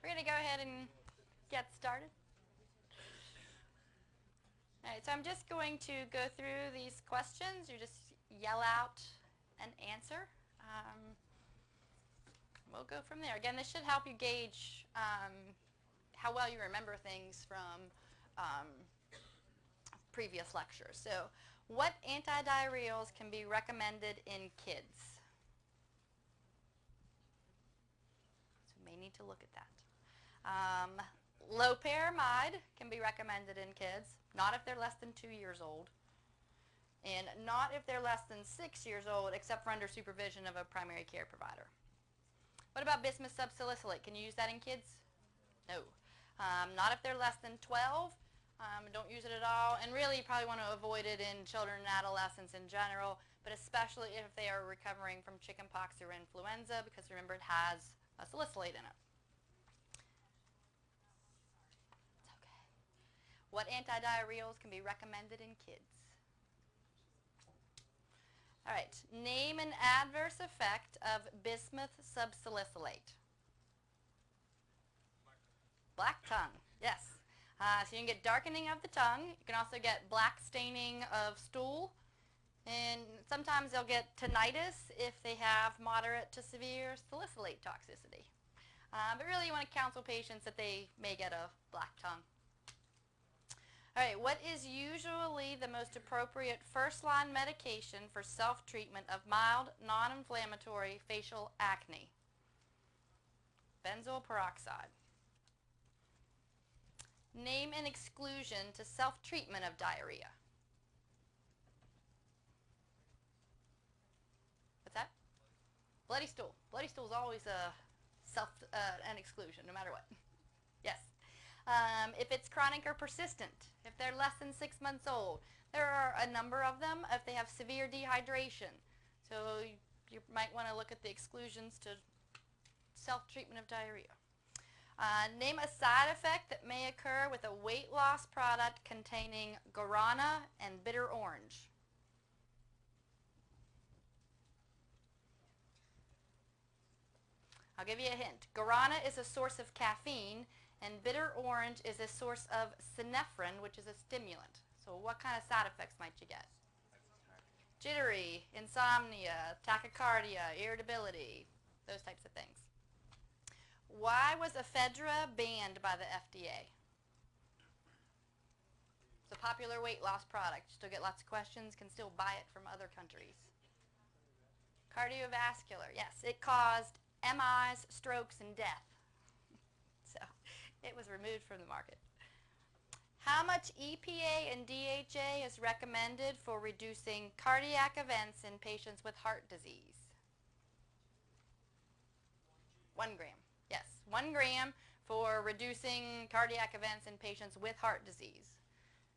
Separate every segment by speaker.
Speaker 1: We're going to go ahead and get started. All right, so I'm just going to go through these questions. You just yell out an answer. We'll go from there. Again, this should help you gauge how well you remember things from previous lectures. So, what antidiarrheals can be recommended in kids? So we may need to look at that. Loperamide can be recommended in kids, not if they're less than 2 years old, and not if they're less than 6 years old, except for under supervision of a primary care provider. What about bismuth subsalicylate? Can you use that in kids? No. Not if they're less than 12. Don't use it at all. And really, you probably want to avoid it in children and adolescents in general, but especially if they are recovering from chickenpox or influenza, because remember, it has a salicylate in it. It's okay. What antidiarrheals can be recommended in kids? All right. Name an adverse effect of bismuth subsalicylate. Black tongue. Yes. So you can get darkening of the tongue. You can also get black staining of stool. And sometimes they'll get tinnitus if they have moderate to severe salicylate toxicity. But really you want to counsel patients that they may get a black tongue. All right, what is usually the most appropriate first-line medication for self-treatment of mild, non-inflammatory facial acne? Benzoyl peroxide. Name an exclusion to self-treatment of diarrhea. What's that? Bloody stool. Bloody stool is always an exclusion, no matter what. Yes. If it's chronic or persistent, if they're less than 6 months old, there are a number of them if they have severe dehydration. So you might want to look at the exclusions to self-treatment of diarrhea. Name a side effect that may occur with a weight loss product containing guarana and bitter orange. I'll give you a hint. Guarana is a source of caffeine, and bitter orange is a source of synephrine, which is a stimulant. So what kind of side effects might you get? Jittery, insomnia, tachycardia, irritability, those types of things. Why was ephedra banned by the FDA? It's a popular weight loss product. Still get lots of questions, can still buy it from other countries. Cardiovascular, yes. It caused MIs, strokes, and death. So it was removed from the market. How much EPA and DHA is recommended for reducing cardiac events in patients with heart disease? 1 gram. Yes, 1 gram for reducing cardiac events in patients with heart disease.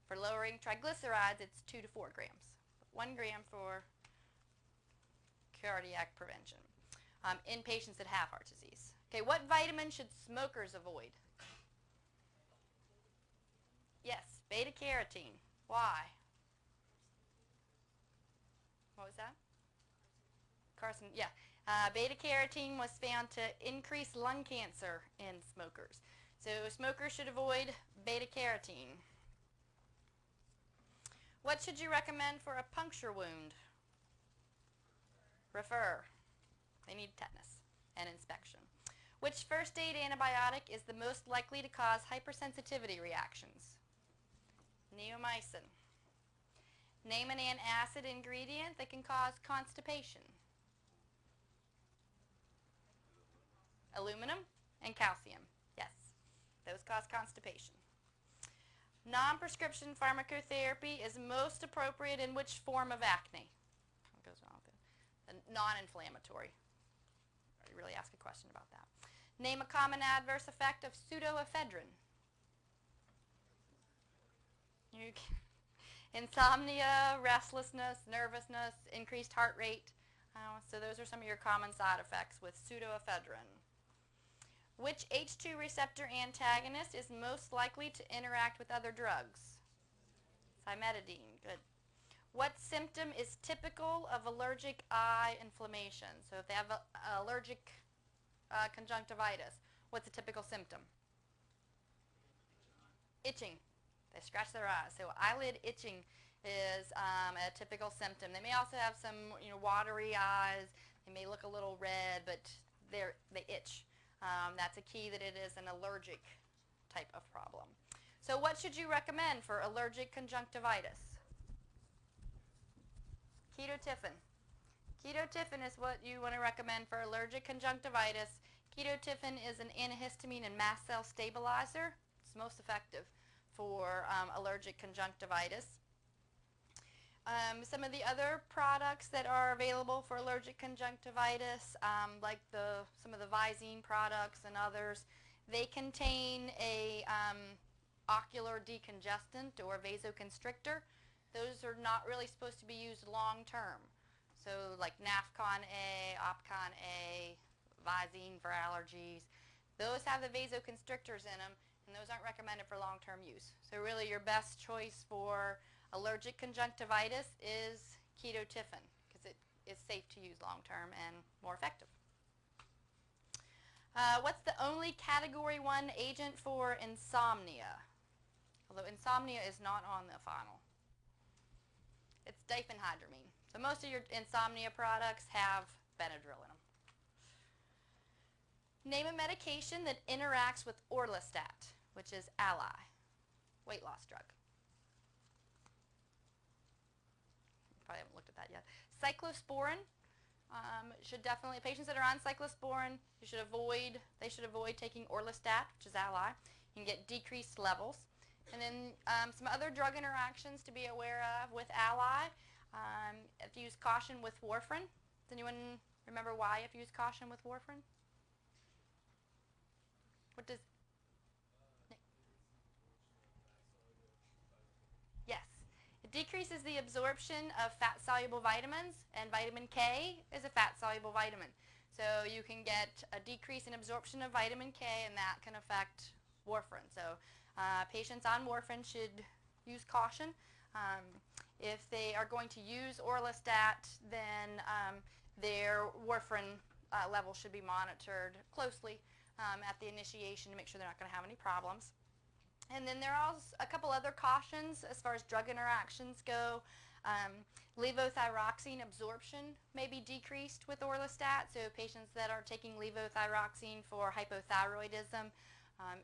Speaker 1: For lowering triglycerides, it's 2 to 4 grams. 1 gram for cardiac prevention in patients that have heart disease. Okay, what vitamin should smokers avoid? Yes, beta-carotene. Why? What was that? Carson, yeah. Beta-carotene was found to increase lung cancer in smokers. So smokers should avoid beta-carotene. What should you recommend for a puncture wound? Refer. They need tetanus and inspection. Which first aid antibiotic is the most likely to cause hypersensitivity reactions? Neomycin. Name an antacid ingredient that can cause constipation. Aluminum and calcium. Yes, those cause constipation. Non-prescription pharmacotherapy is most appropriate in which form of acne? What goes wrong with it? The non-inflammatory. You really ask a question about that. Name a common adverse effect of pseudoephedrine. Insomnia, restlessness, nervousness, increased heart rate. So those are some of your common side effects with pseudoephedrine. Which H2 receptor antagonist is most likely to interact with other drugs? Cimetidine. Good. What symptom is typical of allergic eye inflammation? So if they have allergic conjunctivitis, What's a typical symptom? Itching. They scratch their eyes. So eyelid itching is a typical symptom. They may also have some, watery eyes. They may look a little red, but they itch. That's a key that it is an allergic type of problem. So what should you recommend for allergic conjunctivitis? Ketotifen. Ketotifen is what you want to recommend for allergic conjunctivitis. Ketotifen is an antihistamine and mast cell stabilizer. It's most effective for allergic conjunctivitis. Some of the other products that are available for allergic conjunctivitis, like some of the Visine products and others, they contain a ocular decongestant or vasoconstrictor. Those are not really supposed to be used long term. So like Nafcon A, Opcon A, Visine for allergies, those have the vasoconstrictors in them, and those aren't recommended for long-term use. So really your best choice for allergic conjunctivitis is Ketotifen because it is safe to use long-term and more effective. What's the only Category 1 agent for insomnia? Although insomnia is not on the final. It's diphenhydramine. So most of your insomnia products have Benadryl in them. Name a medication that interacts with Orlistat, which is Ally, weight loss drug. Probably haven't looked at that yet. Cyclosporin should definitely, patients that are on cyclosporin, they should avoid taking Orlistat, which is Ally. You can get decreased levels. And then some other drug interactions to be aware of with Ally. If you use caution with warfarin. Does anyone remember why you have to use caution with warfarin? What does... Yes. It decreases the absorption of fat-soluble vitamins, and vitamin K is a fat-soluble vitamin. So you can get a decrease in absorption of vitamin K, and that can affect warfarin. So patients on warfarin should use caution. If they are going to use Orlistat, then their warfarin level should be monitored closely at the initiation to make sure they're not going to have any problems. And then there are also a couple other cautions as far as drug interactions go. Levothyroxine absorption may be decreased with Orlistat, so patients that are taking levothyroxine for hypothyroidism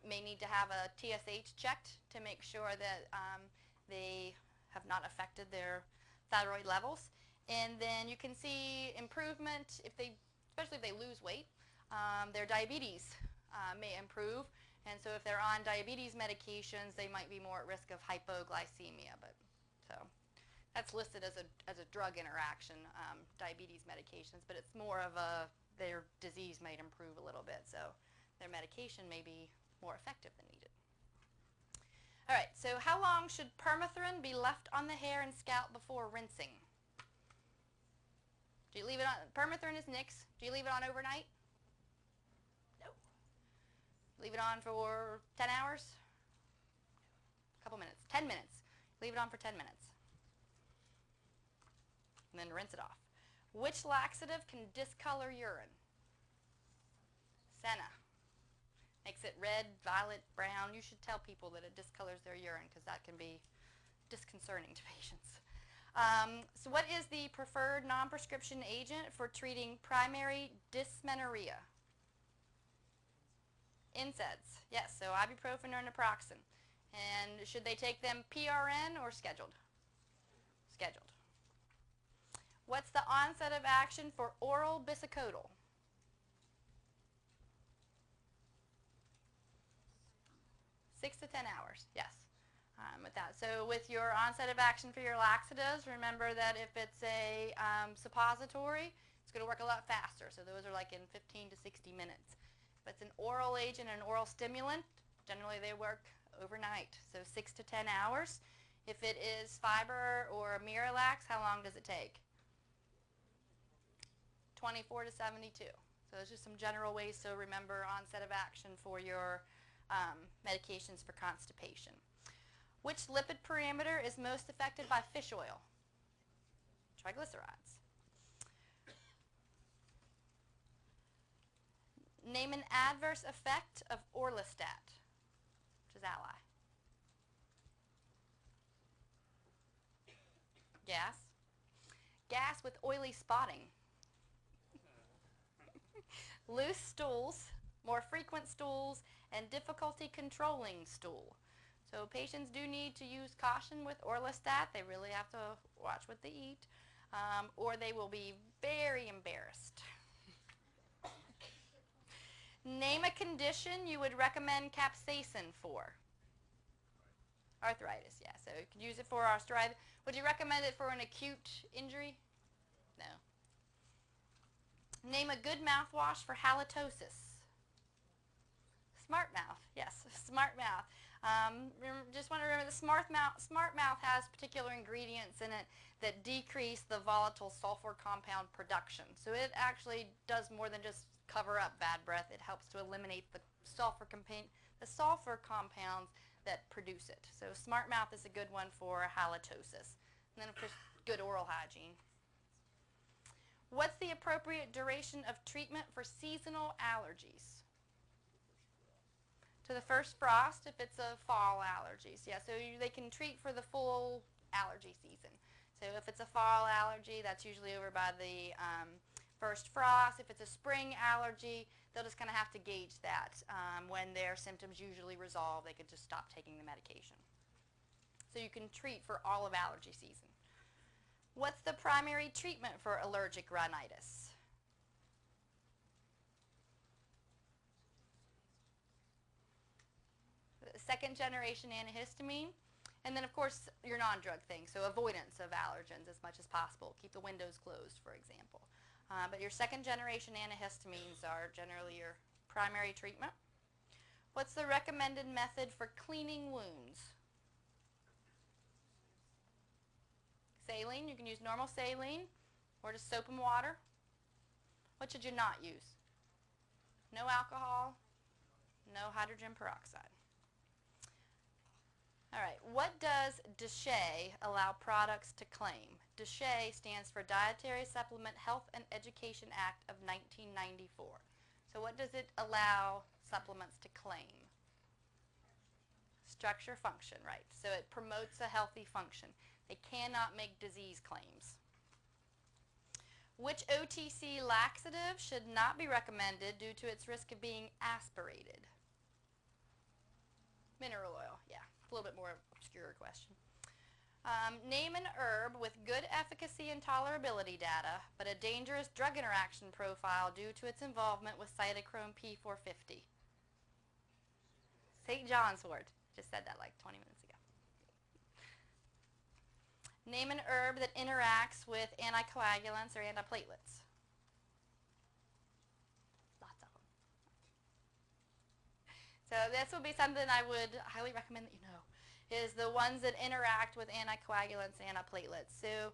Speaker 1: may need to have a TSH checked to make sure that they have not affected their thyroid levels. And then you can see improvement especially if they lose weight. Their diabetes may improve, and so if they're on diabetes medications, they might be more at risk of hypoglycemia. So that's listed as a drug interaction, diabetes medications, but it's more of their disease might improve a little bit, so their medication may be more effective than needed. All right, so how long should permethrin be left on the hair and scalp before rinsing? Do you leave it on? Permethrin is Nix. Do you leave it on overnight? No. Leave it on for 10 hours? A couple minutes. 10 minutes. Leave it on for 10 minutes. And then rinse it off. Which laxative can discolor urine? Senna. Makes it red, violet, brown. You should tell people that it discolors their urine because that can be disconcerting to patients. So what is the preferred non-prescription agent for treating primary dysmenorrhea? NSAIDs. Yes, so ibuprofen or naproxen. And should they take them PRN or scheduled? Scheduled. What's the onset of action for oral bisacodyl? 6 to 10 hours, yes. With that. So with your onset of action for your laxatives, remember that if it's a suppository, it's going to work a lot faster. So those are like in 15 to 60 minutes. If it's an oral agent and an oral stimulant, generally they work overnight, so 6 to 10 hours. If it is fiber or Miralax, how long does it take? 24 to 72. So those are some general ways to remember onset of action for your medications for constipation. Which lipid parameter is most affected by fish oil? Triglycerides. Name Name an adverse effect of orlistat, which is ally. Gas. Gas with oily spotting. Loose stools, more frequent stools, and difficulty controlling stool. So patients do need to use caution with orlistat. They really have to watch what they eat, or they will be very embarrassed. Name a condition you would recommend capsaicin for. Arthritis, yeah. So you could use it for arthritis. Would you recommend it for an acute injury? No. Name a good mouthwash for halitosis. Smart Mouth, yes, Smart Mouth. Just want to remember the Smart Mouth has particular ingredients in it that decrease the volatile sulfur compound production. So it actually does more than just cover up bad breath. It helps to eliminate the sulfur compounds that produce it. So Smart Mouth is a good one for halitosis. And then of course, good oral hygiene. What's the appropriate duration of treatment for seasonal allergies? To the first frost if it's a fall allergies. Yeah, so they can treat for the full allergy season. So if it's a fall allergy, that's usually over by the first frost. If it's a spring allergy, they'll just kind of have to gauge that. When their symptoms usually resolve, they could just stop taking the medication. So you can treat for all of allergy season. What's the primary treatment for allergic rhinitis? Second generation antihistamine, and then of course your non-drug things, so avoidance of allergens as much as possible. Keep the windows closed, for example. But your second generation antihistamines are generally your primary treatment. What's the recommended method for cleaning wounds? Saline, you can use normal saline or just soap and water. What should you not use? No alcohol, no hydrogen peroxide. All right, what does DSHEA allow products to claim? DSHEA stands for Dietary Supplement Health and Education Act of 1994. So what does it allow supplements to claim? Structure, function, right. So it promotes a healthy function. They cannot make disease claims. Which OTC laxative should not be recommended due to its risk of being aspirated? Mineral oil, yeah. A little bit more obscure question. Name an herb with good efficacy and tolerability data, but a dangerous drug interaction profile due to its involvement with cytochrome P450. St. John's wort. Just said that like 20 minutes ago. Name an herb that interacts with anticoagulants or antiplatelets. Lots of them. So this would be something I would highly recommend that you know, is the ones that interact with anticoagulants and antiplatelets. So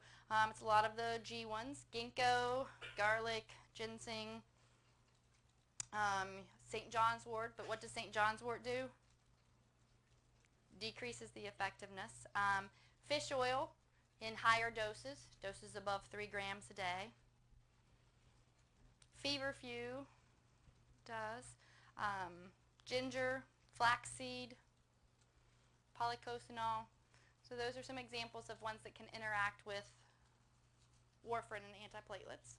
Speaker 1: it's a lot of the G ones, ginkgo, garlic, ginseng, St. John's wort. But what does St. John's wort do? Decreases the effectiveness. Fish oil in higher doses above 3 grams a day. Feverfew does. Ginger, flaxseed, polycosanol. So those are some examples of ones that can interact with warfarin and antiplatelets.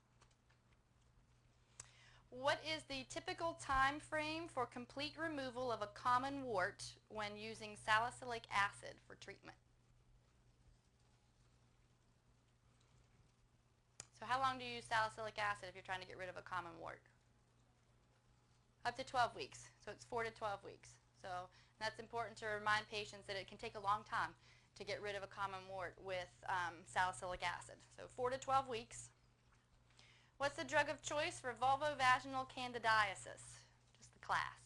Speaker 1: What is the typical time frame for complete removal of a common wart when using salicylic acid for treatment? So how long do you use salicylic acid if you're trying to get rid of a common wart? Up to 12 weeks. So it's 4 to 12 weeks. So that's important to remind patients that it can take a long time to get rid of a common wart with salicylic acid. So 4 to 12 weeks. What's the drug of choice for vulvovaginal candidiasis? Just the class.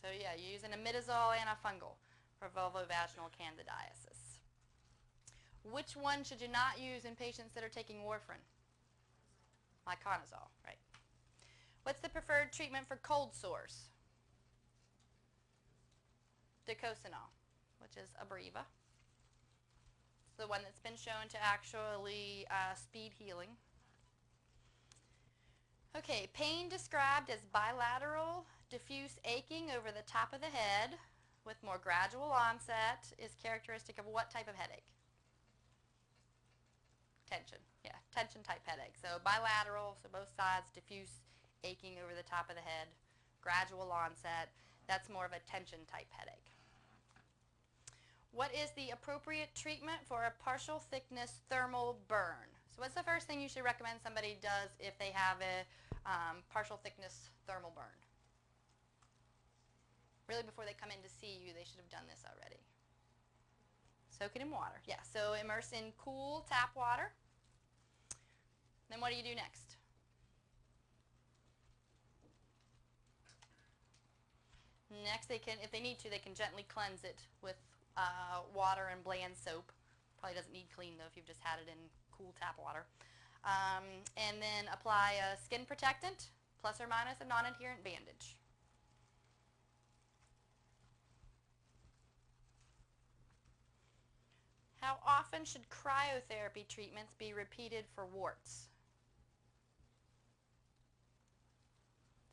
Speaker 1: So yeah, you're using imidazole antifungal for vulvovaginal candidiasis. Which one should you not use in patients that are taking warfarin? Iconazole, right. What's the preferred treatment for cold sores? Dicosanol, which is Abreva. It's the one that's been shown to actually speed healing. Okay, pain described as bilateral diffuse aching over the top of the head with more gradual onset is characteristic of what type of headache? Tension, yeah, tension type headache. So bilateral, so both sides, diffuse aching over the top of the head, gradual onset, that's more of a tension type headache. What is the appropriate treatment for a partial thickness thermal burn? So what's the first thing you should recommend somebody does if they have a partial thickness thermal burn? Really, before they come in to see you, they should have done this already. Soak it in water. Yeah, so immerse in cool tap water. Then what do you do next? Next, they can, if they need to, they can gently cleanse it with water and bland soap. Probably doesn't need clean though if you've just had it in cool tap water. And then apply a skin protectant plus or minus a non-adherent bandage. How often should cryotherapy treatments be repeated for warts?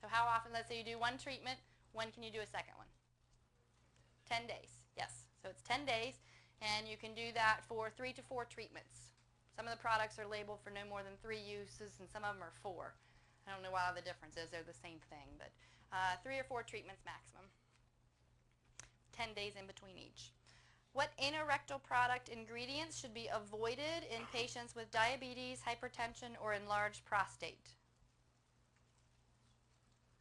Speaker 1: So how often, let's say you do one treatment, when can you do a second one? 10 days, yes. So it's 10 days, and you can do that for 3 to 4 treatments. Some of the products are labeled for no more than 3 uses, and some of them are 4. I don't know why the difference is. They're the same thing, but 3 or 4 treatments maximum. 10 days in between each. What anorectal product ingredients should be avoided in patients with diabetes, hypertension, or enlarged prostate?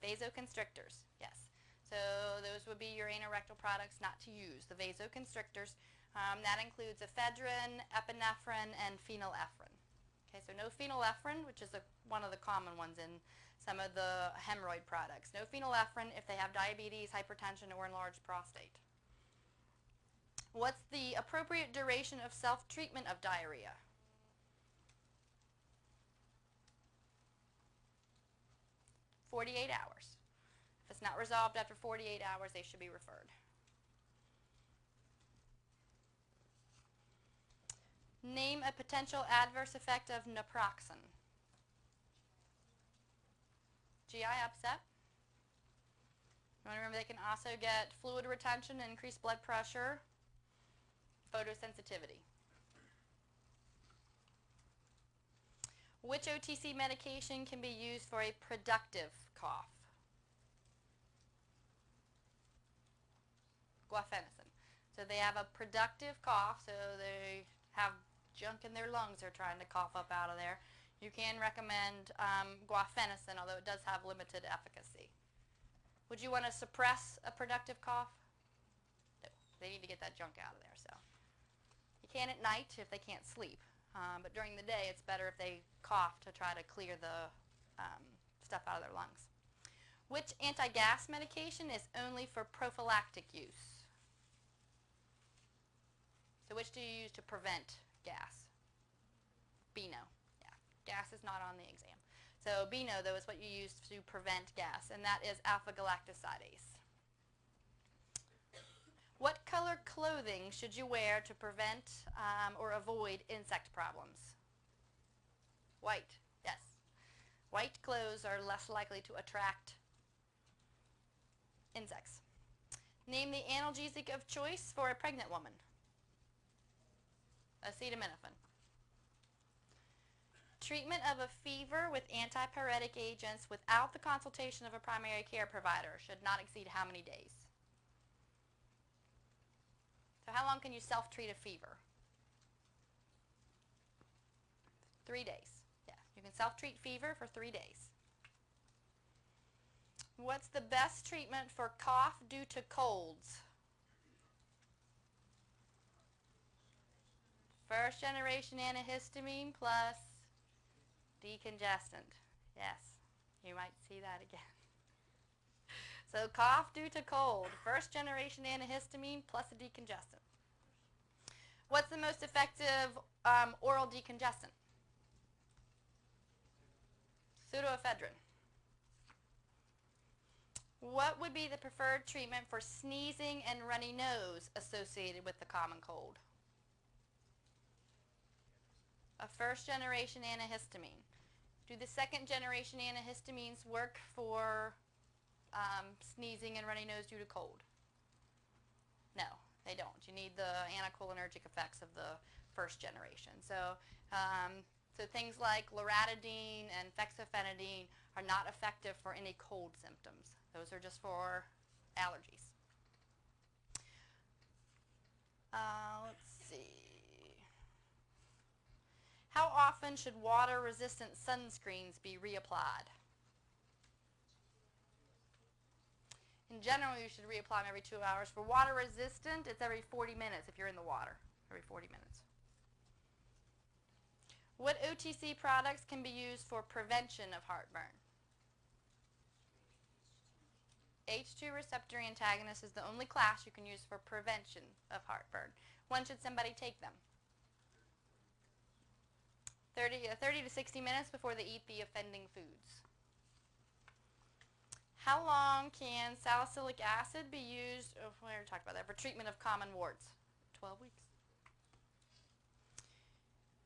Speaker 1: Vasoconstrictors, yes. So those would be your anorectal products not to use, the vasoconstrictors. That includes ephedrine, epinephrine, and phenylephrine. Okay, so no phenylephrine, which is one of the common ones in some of the hemorrhoid products. No phenylephrine if they have diabetes, hypertension, or enlarged prostate. What's the appropriate duration of self-treatment of diarrhea? "48 hours. If it's not resolved after 48 hours, they should be referred. Name a potential adverse effect of naproxen. GI upset. Remember, they can also get fluid retention, increased blood pressure, photosensitivity. Which OTC medication can be used for a productive cough? Guaifenesin. So they have a productive cough, so they have junk in their lungs they're trying to cough up out of there. You can recommend guaifenesin, although it does have limited efficacy. Would you want to suppress a productive cough? No. They need to get that junk out of there. So you can at night if they can't sleep. But during the day, it's better if they cough to try to clear the stuff out of their lungs. Which anti-gas medication is only for prophylactic use? So which do you use to prevent gas? Beano. Yeah, gas is not on the exam. So Beano, though, is what you use to prevent gas, and that is alpha-galactosidase. What color clothing should you wear to prevent or avoid insect problems? White, yes. White clothes are less likely to attract insects. Name the analgesic of choice for a pregnant woman. Acetaminophen. Treatment of a fever with antipyretic agents without the consultation of a primary care provider should not exceed how many days? So how long can you self-treat a fever? 3 days. Yeah, you can self-treat fever for 3 days. What's the best treatment for cough due to colds? First generation antihistamine plus decongestant. Yes, you might see that again. So cough due to cold, first generation antihistamine plus a decongestant. What's the most effective oral decongestant? Pseudoephedrine. What would be the preferred treatment for sneezing and runny nose associated with the common cold? A first generation antihistamine. Do the second generation antihistamines work for sneezing and runny nose due to cold? No, they don't. You need the anticholinergic effects of the first generation. So, so things like loratadine and fexofenadine are not effective for any cold symptoms. Those are just for allergies. Let's see. How often should water-resistant sunscreens be reapplied? In general, you should reapply them every 2 hours. For water-resistant, it's every 40 minutes if you're in the water, every 40 minutes. What OTC products can be used for prevention of heartburn? H2 receptor antagonist is the only class you can use for prevention of heartburn. When should somebody take them? 30 to 60 minutes before they eat the offending foods. How long can salicylic acid be used, we already talked about that, for treatment of common warts? 12 weeks.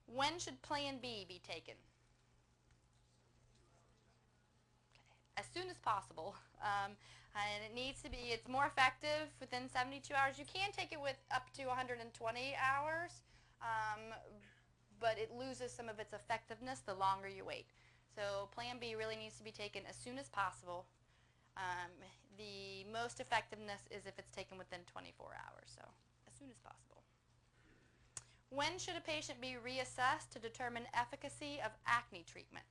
Speaker 1: When should Plan B be taken? Okay. As soon as possible. And it needs to be, it's more effective within 72 hours. You can take it with up to 120 hours, but it loses some of its effectiveness the longer you wait. So Plan B really needs to be taken as soon as possible. The most effectiveness is if it's taken within 24 hours, so as soon as possible. When should a patient be reassessed to determine efficacy of acne treatment?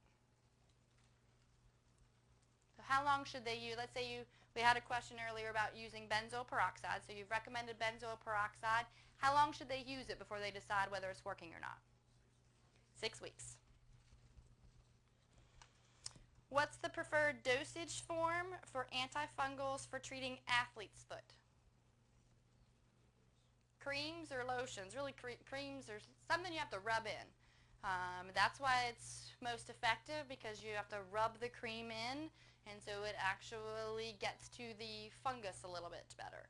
Speaker 1: So how long should they use, let's say we had a question earlier about using benzoyl peroxide, so you've recommended benzoyl peroxide. How long should they use it before they decide whether it's working or not? 6 weeks. What's the preferred dosage form for antifungals for treating athlete's foot? Creams or lotions? Really, creams are something you have to rub in. That's why it's most effective, because you have to rub the cream in, and so it actually gets to the fungus a little bit better.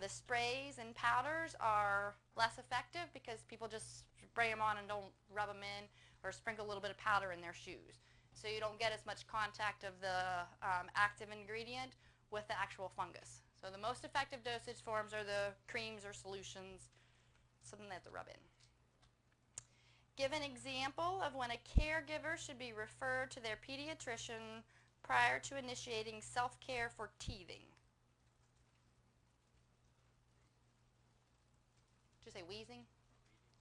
Speaker 1: The sprays and powders are less effective because people just spray them on and don't rub them in, or sprinkle a little bit of powder in their shoes. So you don't get as much contact of the active ingredient with the actual fungus. So the most effective dosage forms are the creams or solutions, something they have to rub in. Give an example of when a caregiver should be referred to their pediatrician prior to initiating self-care for teething. Did you say wheezing?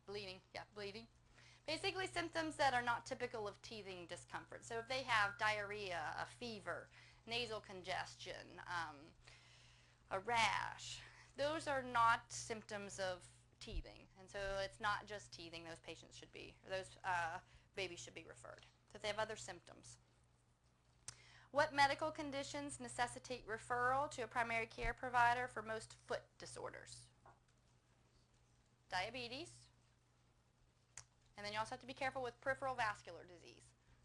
Speaker 1: Bleeding. Yeah, bleeding. Basically symptoms that are not typical of teething discomfort. So if they have diarrhea, a fever, nasal congestion, a rash, those are not symptoms of teething. And so it's not just teething those patients should be, or those babies should be referred. So if they have other symptoms. What medical conditions necessitate referral to a primary care provider for most foot disorders? Diabetes. And then you also have to be careful with peripheral vascular disease.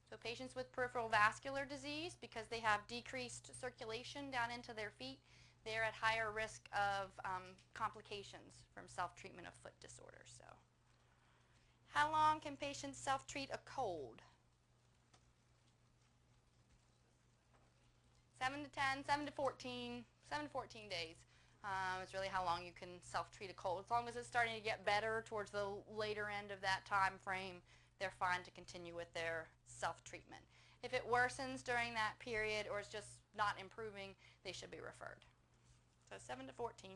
Speaker 1: So patients with peripheral vascular disease, because they have decreased circulation down into their feet, they're at higher risk of complications from self-treatment of foot disorders. So, how long can patients self-treat a cold? 7 to 10, 7 to 14, 7 to 14 days. It's really how long you can self-treat a cold. As long as it's starting to get better towards the later end of that time frame, they're fine to continue with their self-treatment. If it worsens during that period or it's just not improving, they should be referred. So 7 to 14.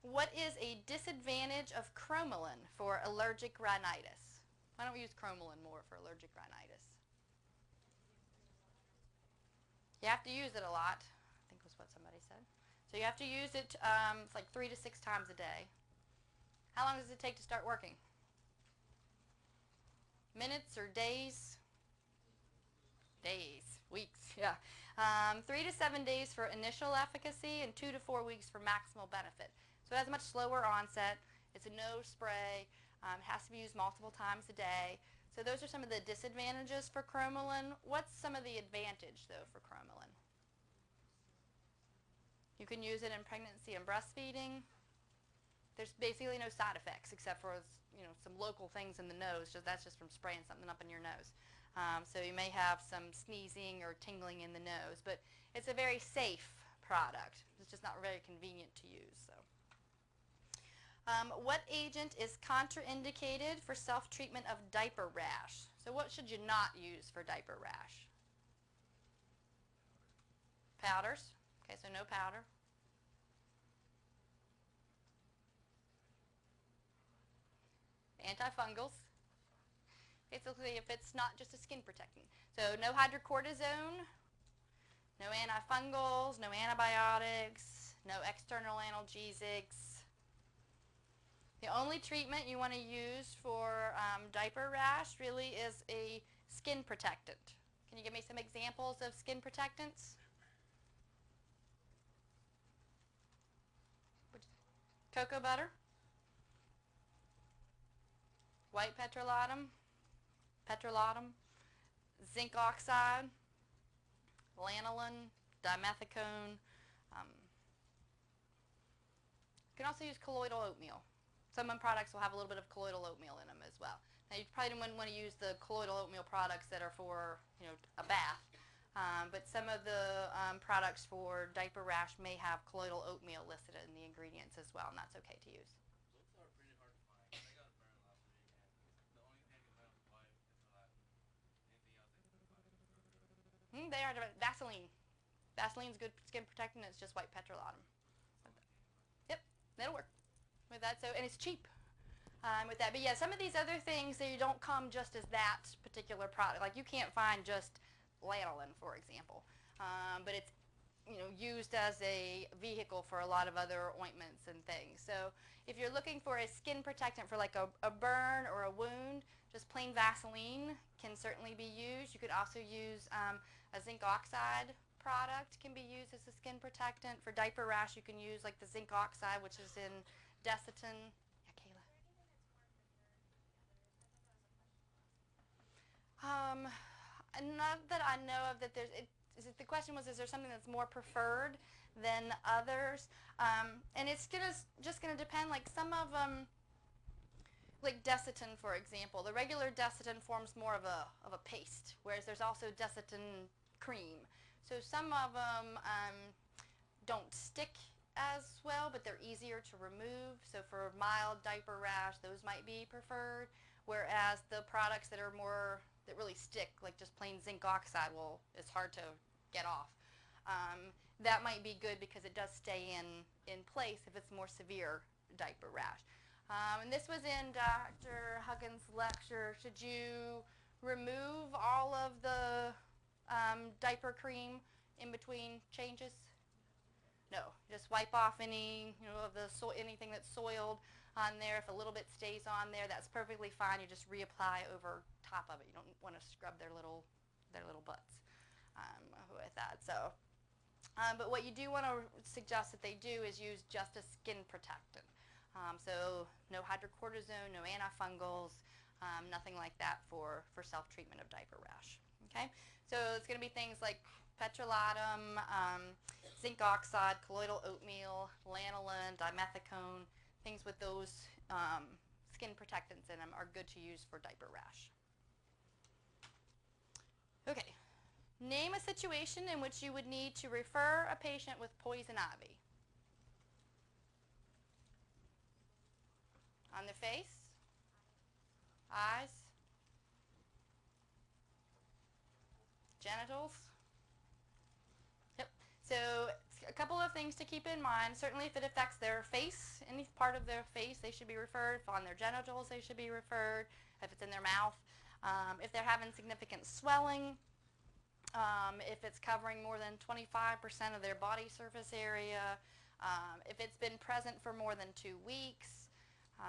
Speaker 1: What is a disadvantage of cromolyn for allergic rhinitis? Why don't we use cromolyn more for allergic rhinitis? You have to use it a lot, I think was what somebody said. So you have to use it it's like 3 to 6 times a day. How long does it take to start working? Minutes or days? Days, weeks, yeah. 3 to 7 days for initial efficacy and 2 to 4 weeks for maximal benefit. So it has a much slower onset. It's a no spray. It has to be used multiple times a day. So those are some of the disadvantages for cromolyn. What's some of the advantage, though, for cromolyn? You can use it in pregnancy and breastfeeding. There's basically no side effects except for some local things in the nose. That's just from spraying something up in your nose. So you may have some sneezing or tingling in the nose, but it's a very safe product. It's just not very convenient to use. So, what agent is contraindicated for self-treatment of diaper rash? So what should you not use for diaper rash? Powders. Okay, so no powder. Antifungals. Basically, if it's not just a skin protectant. So no hydrocortisone, no antifungals, no antibiotics, no external analgesics. The only treatment you want to use for diaper rash really is a skin protectant. Can you give me some examples of skin protectants? Cocoa butter, white petrolatum, zinc oxide, lanolin, dimethicone. You can also use colloidal oatmeal. Some products will have a little bit of colloidal oatmeal in them as well. Now you probably wouldn't want to use the colloidal oatmeal products that are for a bath, but some of the products for diaper rash may have colloidal oatmeal listed in the ingredients as well, and that's okay to use.
Speaker 2: Those are pretty hard to find. I got a burn last week, and the only thing I can find was white petrolatum. Anything else I couldn't find.
Speaker 1: They are Vaseline. Vaseline's good skin protectant. It's just white petrolatum. Yep, that'll work with that. So, and it's cheap with that. But yeah, some of these other things, they don't come just as that particular product. Like you can't find just lanolin, for example, but it's used as a vehicle for a lot of other ointments and things. So if you're looking for a skin protectant for like a burn or a wound, just plain Vaseline can certainly be used. You could also use a zinc oxide product can be used as a skin protectant. For diaper rash, you can use like the zinc oxide, which is in Desitin. Yeah, Kayla. Not that I know of that there's, the question was, is there something that's more preferred than others? And it's just gonna depend, like some of them, like Desitin, for example. The regular Desitin forms more of a paste, whereas there's also Desitin cream. So some of them don't stick as well, but they're easier to remove. So for mild diaper rash, those might be preferred. Whereas the products that are more, that really stick, like just plain zinc oxide, it's hard to get off. That might be good because it does stay in place if it's more severe diaper rash. And this was in Dr. Huggins' lecture. Should you remove all of the diaper cream in between changes? No, just wipe off any of the anything that's soiled on there. If a little bit stays on there, that's perfectly fine. You just reapply over top of it. You don't want to scrub their little butts with that. So, but what you do want to suggest that they do is use just a skin protectant. So no hydrocortisone, no antifungals, nothing like that for self-treatment of diaper rash. Okay, so it's going to be things like petrolatum, zinc oxide, colloidal oatmeal, lanolin, dimethicone, things with those skin protectants in them are good to use for diaper rash. Okay, name a situation in which you would need to refer a patient with poison ivy. On the face, eyes, genitals. Yep. So a couple of things to keep in mind. Certainly if it affects their face, any part of their face, they should be referred. If on their genitals, they should be referred. If it's in their mouth. If they're having significant swelling, if it's covering more than 25% of their body surface area, if it's been present for more than 2 weeks,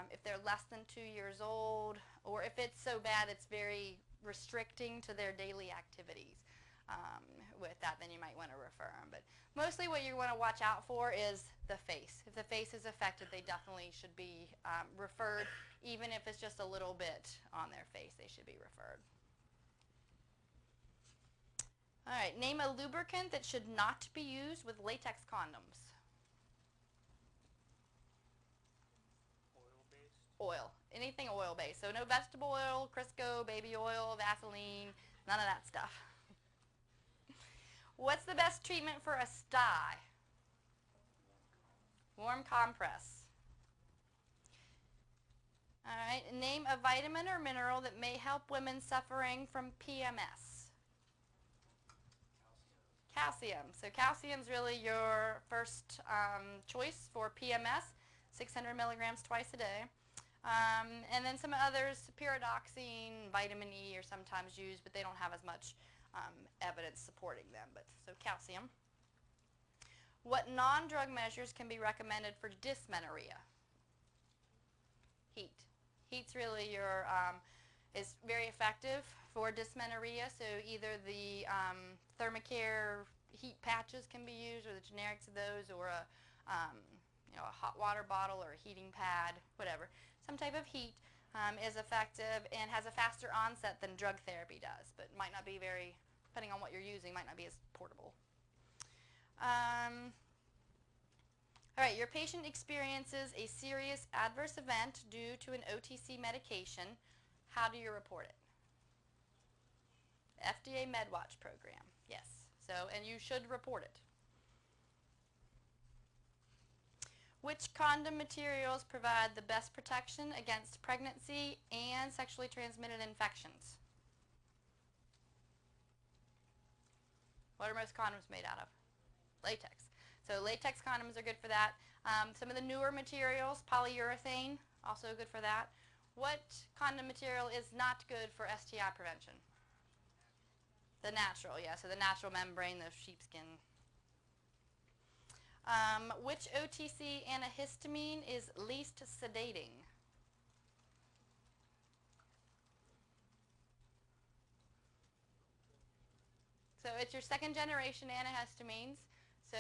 Speaker 1: if they're less than 2 years old, or if it's so bad it's very restricting to their daily activities. With that, then you might want to refer them. But mostly what you want to watch out for is the face. If the face is affected, they definitely should be referred. Even if it's just a little bit on their face, they should be referred. All right, name a lubricant that should not be used with latex condoms.
Speaker 2: Oil-based?
Speaker 1: Oil. Anything oil-based. So no vegetable oil, Crisco, baby oil, Vaseline, None of that stuff. What's the best treatment for a sty? Warm compress. All right, name a vitamin or mineral that may help women suffering from PMS. Calcium. So calcium's really your first choice for PMS, 600 milligrams twice a day. And then some others, pyridoxine, vitamin E are sometimes used, but they don't have as much evidence supporting them. But so calcium. What non-drug measures can be recommended for dysmenorrhea? Heat. Heat's really your is very effective for dysmenorrhea. So either the Thermacare heat patches can be used, or the generics of those, or a a hot water bottle or a heating pad, whatever. Some type of heat is effective and has a faster onset than drug therapy does, but might not be very, depending on what you're using, might not be as portable. All right, your patient experiences a serious adverse event due to an OTC medication. How do you report it? FDA MedWatch program, yes. So, and you should report it. Which condom materials provide the best protection against pregnancy and sexually transmitted infections? What are most condoms made out of? Latex. So latex condoms are good for that. Some of the newer materials, polyurethane, also good for that. What condom material is not good for STI prevention? The natural, yeah. So the natural membrane, the sheepskin. Which OTC antihistamine is least sedating? So it's your second generation antihistamines, so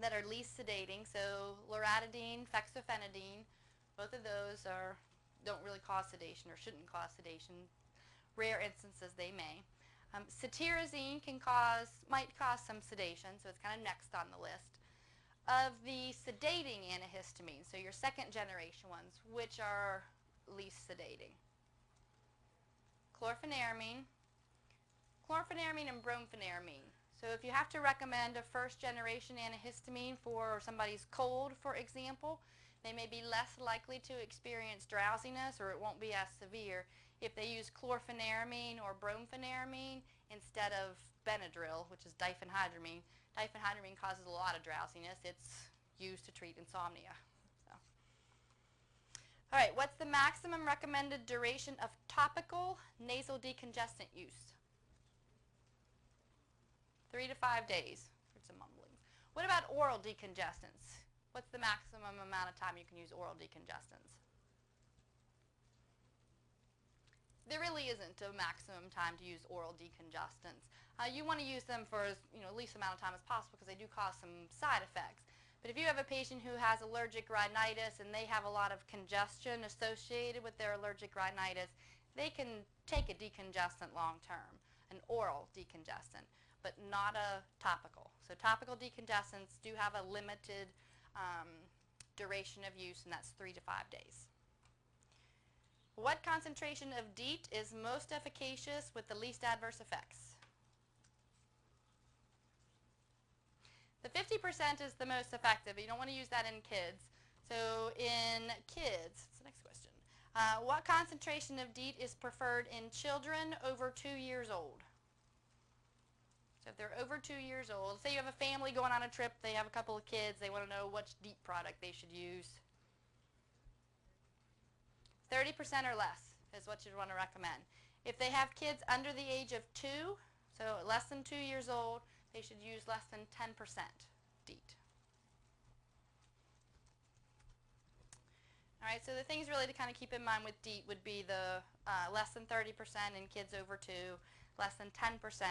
Speaker 1: that are least sedating. So loratadine, fexofenadine, both of those don't really cause sedation or shouldn't cause sedation. Rare instances they may. Cetirizine might cause some sedation, so it's kind of next on the list. Of the sedating antihistamines, so your second generation ones, which are least sedating? Chlorpheniramine and brompheniramine. So if you have to recommend a first generation antihistamine for somebody's cold, for example, they may be less likely to experience drowsiness, or it won't be as severe if they use chlorpheniramine or brompheniramine instead of Benadryl, which is diphenhydramine. Diphenhydramine causes a lot of drowsiness. It's used to treat insomnia. So. All right, what's the maximum recommended duration of topical nasal decongestant use? 3 to 5 days for some mumblings. What about oral decongestants? What's the maximum amount of time you can use oral decongestants? There really isn't a maximum time to use oral decongestants. You want to use them for least amount of time as possible because they do cause some side effects. But if you have a patient who has allergic rhinitis and they have a lot of congestion associated with their allergic rhinitis, they can take a decongestant long term, an oral decongestant, but not a topical. So topical decongestants do have a limited duration of use, and that's 3 to 5 days. What concentration of DEET is most efficacious with the least adverse effects? The 50% is the most effective, but you don't want to use that in kids. So in kids, that's the next question. What concentration of DEET is preferred in children over 2 years old? So if they're over 2 years old, say you have a family going on a trip, they have a couple of kids, they want to know which DEET product they should use. 30% or less is what you'd want to recommend. If they have kids under the age of 2, so less than 2 years old, they should use less than 10% DEET. All right, so the things really to kind of keep in mind with DEET would be the less than 30% in kids over 2, less than 10%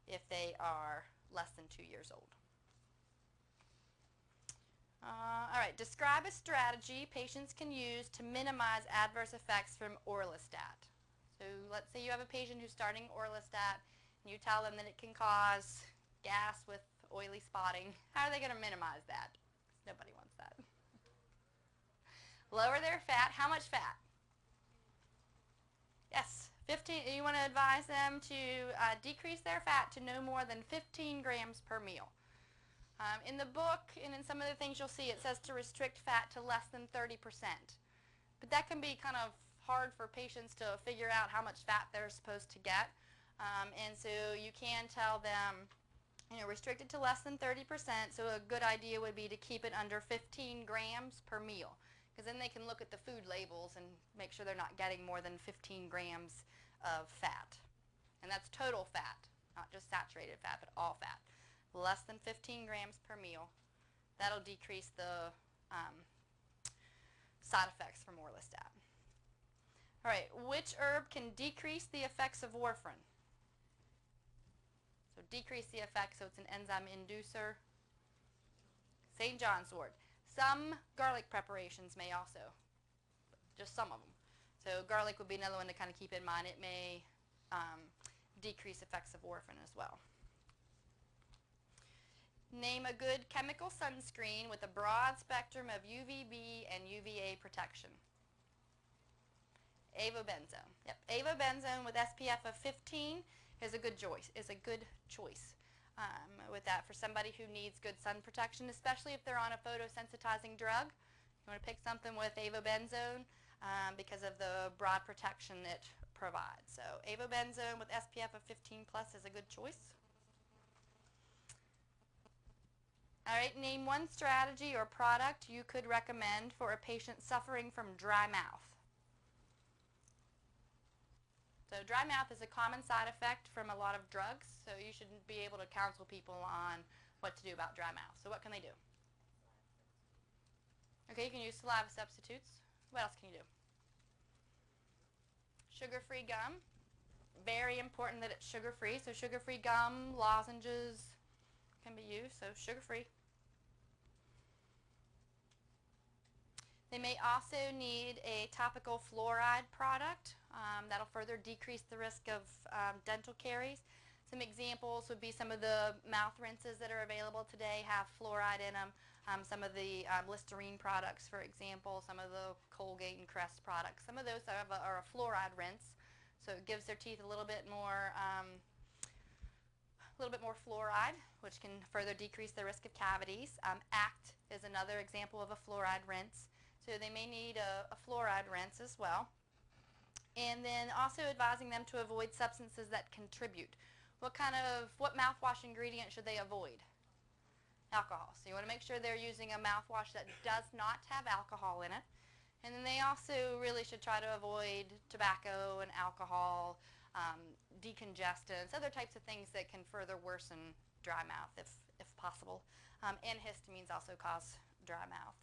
Speaker 1: if they are less than 2 years old. All right, describe a strategy patients can use to minimize adverse effects from Orlistat. So let's say you have a patient who's starting Orlistat and you tell them that it can cause gas with oily spotting. How are they going to minimize that? Nobody wants that. Lower their fat. How much fat? Yes, 15% You want to advise them to decrease their fat to no more than 15 grams per meal. In the book and in some of the things you'll see, it says to restrict fat to less than 30%. But that can be kind of hard for patients to figure out how much fat they're supposed to get. And so you can tell them, restrict it to less than 30%. So a good idea would be to keep it under 15 grams per meal. Because then they can look at the food labels and make sure they're not getting more than 15 grams of fat. And that's total fat, not just saturated fat, but all fat. Less than 15 grams per meal. That'll decrease the side effects from orlistat. All right, which herb can decrease the effects of warfarin? So decrease the effects, so it's an enzyme inducer. St. John's wort. Some garlic preparations may also, just some of them. So garlic would be another one to kind of keep in mind. It may decrease effects of warfarin as well. Name a good chemical sunscreen with a broad spectrum of UVB and UVA protection. Avobenzone. Yep, avobenzone with SPF of 15 is a good choice. With that for somebody who needs good sun protection, especially if they're on a photosensitizing drug. You want to pick something with avobenzone because of the broad protection it provides. So avobenzone with SPF of 15 plus is a good choice. All right, name one strategy or product you could recommend for a patient suffering from dry mouth. So dry mouth is a common side effect from a lot of drugs, so you should be able to counsel people on what to do about dry mouth. So what can they do? Okay, you can use saliva substitutes. What else can you do? Sugar-free gum. Very important that it's sugar-free. So sugar-free gum, lozenges can be used, so sugar-free. They may also need a topical fluoride product that'll further decrease the risk of dental caries. Some examples would be some of the mouth rinses that are available today have fluoride in them. Some of the Listerine products, for example, some of the Colgate and Crest products. Some of those are a fluoride rinse, so it gives their teeth a little bit more fluoride, which can further decrease the risk of cavities. ACT is another example of a fluoride rinse. So they may need a fluoride rinse as well. And then also advising them to avoid substances that contribute. What mouthwash ingredient should they avoid? Alcohol. So you want to make sure they're using a mouthwash that does not have alcohol in it. And then they also really should try to avoid tobacco and alcohol, decongestants, other types of things that can further worsen dry mouth if possible. And histamines also cause dry mouth.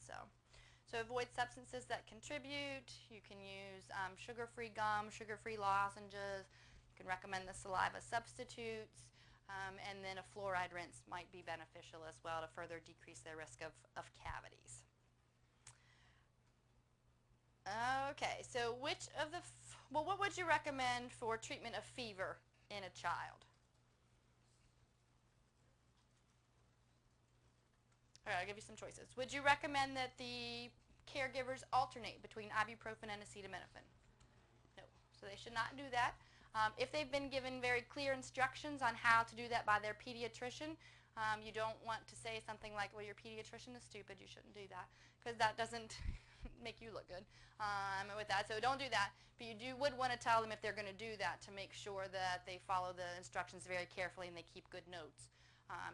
Speaker 1: So avoid substances that contribute. You can use sugar-free gum, sugar-free lozenges. You can recommend the saliva substitutes. And then a fluoride rinse might be beneficial as well to further decrease their risk of cavities. Okay, so what would you recommend for treatment of fever in a child? All right, I'll give you some choices. Would you recommend that the caregivers alternate between ibuprofen and acetaminophen? No, so they should not do that. If they've been given very clear instructions on how to do that by their pediatrician, you don't want to say something like, well, your pediatrician is stupid, you shouldn't do that, because that doesn't make you look good with that. So don't do that, but you would want to tell them if they're going to do that to make sure that they follow the instructions very carefully and they keep good notes.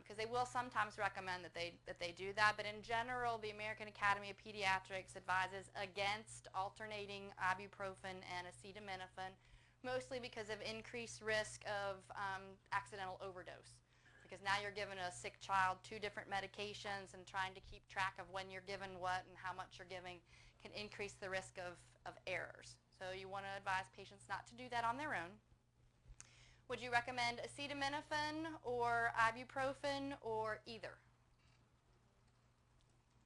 Speaker 1: Because they will sometimes recommend that they do that, but in general, the American Academy of Pediatrics advises against alternating ibuprofen and acetaminophen, mostly because of increased risk of accidental overdose. Because now you're giving a sick child 2 different medications, and trying to keep track of when you're given what and how much you're giving can increase the risk of errors. So you want to advise patients not to do that on their own. Would you recommend acetaminophen or ibuprofen or either?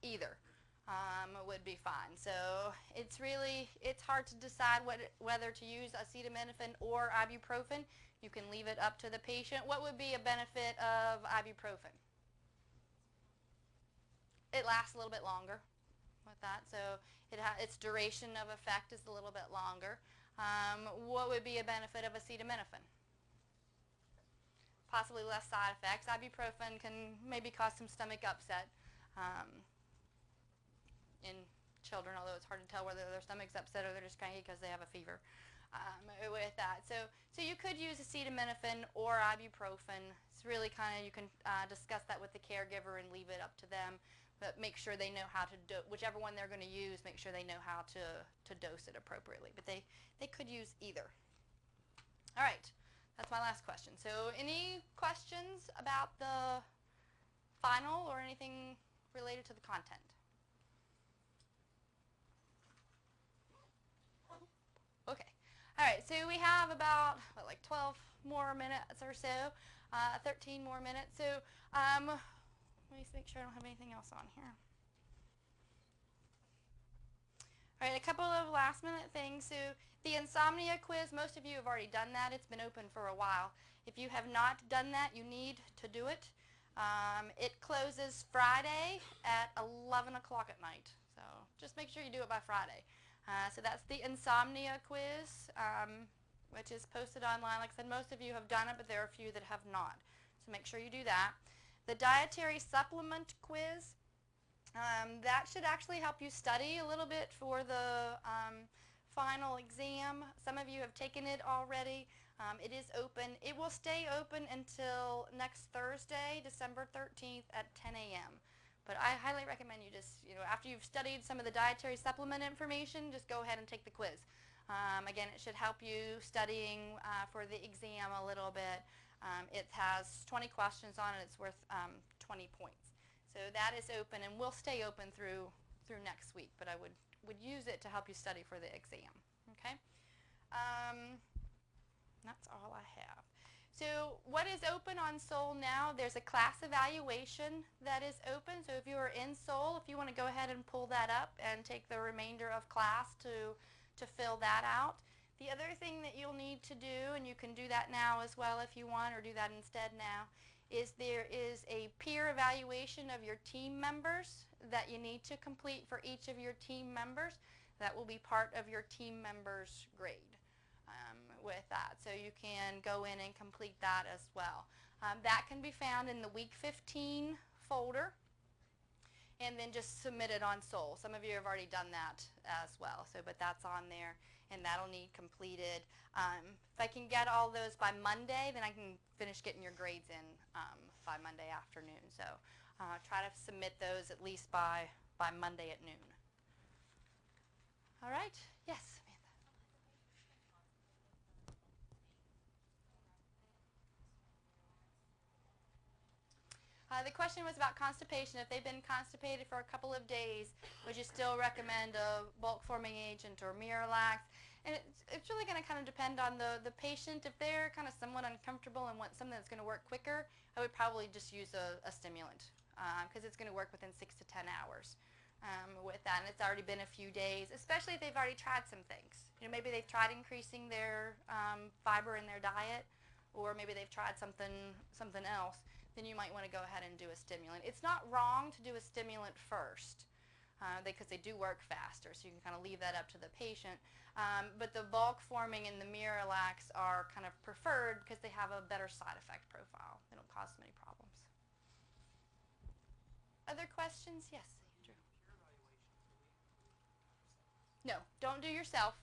Speaker 1: Either would be fine. So it's hard to decide whether to use acetaminophen or ibuprofen. You can leave it up to the patient. What would be a benefit of ibuprofen? It lasts a little bit longer with that. So its duration of effect is a little bit longer. What would be a benefit of acetaminophen? Possibly less side effects. Ibuprofen can maybe cause some stomach upset in children, although it's hard to tell whether their stomach's upset or they're just cranky because they have a fever with that. So you could use acetaminophen or ibuprofen. It's really kind of, you can discuss that with the caregiver and leave it up to them, but make sure they know how to whichever one they're going to use, make sure they know how to dose it appropriately. But they could use either. All right, that's my last question. So any questions about the final or anything related to the content? Okay. All right, so we have about, like 12 more minutes or so, 13 more minutes. So let me just make sure I don't have anything else on here. All right, a couple of last minute things. So the insomnia quiz, most of you have already done that. It's been open for a while. If you have not done that, you need to do it. It closes Friday at 11 o'clock at night. So just make sure you do it by Friday. So that's the insomnia quiz, which is posted online. Like I said, most of you have done it, but there are a few that have not. So make sure you do that. The dietary supplement quiz, that should actually help you study a little bit for the final exam. Some of you have taken it already. It is open. It will stay open until next Thursday, December 13th at 10 a.m. But I highly recommend you just, after you've studied some of the dietary supplement information, just go ahead and take the quiz. Again, it should help you studying for the exam a little bit. It has 20 questions on it. It's worth 20 points. So that is open and will stay open through next week. But I would use it to help you study for the exam. Okay. That's all I have. So what is open on SOL now? There's a class evaluation that is open. So if you are in SOL, if you want to go ahead and pull that up and take the remainder of class to fill that out. The other thing that you'll need to do, and you can do that now as well if you want, or do that instead now, is there is a peer evaluation of your team members that you need to complete for each of your team members. That will be part of your team members' grade. With that. So you can go in and complete that as well. That can be found in the week 15 folder and then just submit it on SOL. Some of you have already done that as well. So, but that's on there and that'll need completed. If I can get all those by Monday, then I can finish getting your grades in by Monday afternoon. So try to submit those at least by Monday at noon. All right. Yes. The question was about constipation. If they've been constipated for a couple of days, would you still recommend a bulk forming agent or Miralax? And it's really going to kind of depend on the patient. If they're kind of somewhat uncomfortable and want something that's going to work quicker, I would probably just use a stimulant because it's going to work within 6 to 10 hours with that. And it's already been a few days, especially if they've already tried some things. Maybe they've tried increasing their fiber in their diet, or maybe they've tried something else. Then you might want to go ahead and do a stimulant. It's not wrong to do a stimulant first because they do work faster, so you can kind of leave that up to the patient. But the bulk forming and the Miralax are kind of preferred because they have a better side effect profile. They don't cause so many problems. Other questions? Yes, Andrew. No, don't do yourself.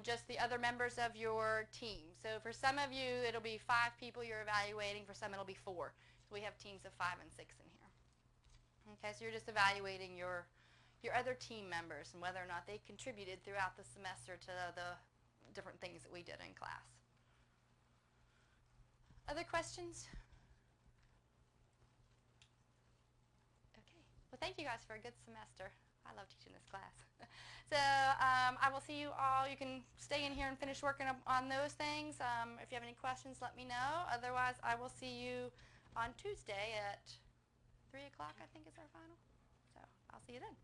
Speaker 1: Just the other members of your team. So for some of you, it'll be 5 people you're evaluating. For some, it'll be 4. So we have teams of 5 and 6 in here. Okay, so you're just evaluating your other team members and whether or not they contributed throughout the semester to the different things that we did in class. Other questions? Okay. Well, thank you guys for a good semester. I love teaching this class. So I will see you all. You can stay in here and finish working on those things. If you have any questions, let me know. Otherwise, I will see you on Tuesday at 3 o'clock, I think is our final. So I'll see you then.